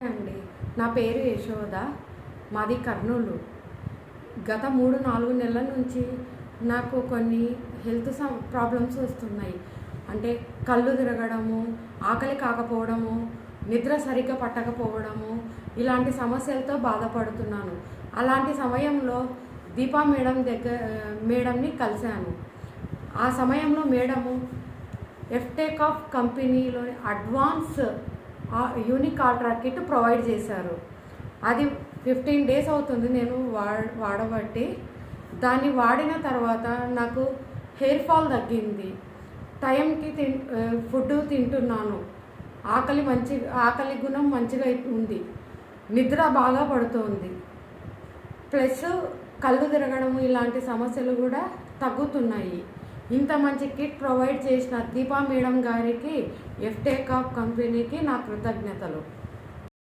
అండి, నా పేరు యశోద. మాది కర్నూలు. గత 3-4 నెలల నుంచి నాకు కొన్ని హెల్త్ ప్రాబ్లమ్స్ వస్తున్నాయి. అంటే కళ్ళు తిరగడము, ఆకలి కాకపోవడము, నిద్ర సరిగ్గా పట్టకపోవడము, ఇలాంటి సమస్యలతో బాధపడుతున్నాను. అలాంటి సమయంలో దీపా మేడంని కలిశాను. ఆ సమయంలో మేడము ఎఫ్టెక్ ఆఫ్ కంపెనీలో advance unique ultra kit provide చేశారు. అది 15 days అవుతుంది నేను వాడబట్టి. దాన్ని వాడిన తర్వాత నాకు హెయిర్ ఫాల్ తగ్గింది. టైంకి ఫుడ్ తింటున్నాను. ఆకలి గుణం మంచిగా ఉంది. నిద్ర బాగా పడుతుంది. ప్లస్ కళ్ళు తిరగడము ఇలాంటి సమస్యలు కూడా తగ్గుతున్నాయి. ఇంత మంచి కిట్ ప్రొవైడ్ చేసిన దీపా మేడం గారికి, ఎఫ్టెక్ ఆఫ్ కంపెనీకి నా కృతజ్ఞతలు.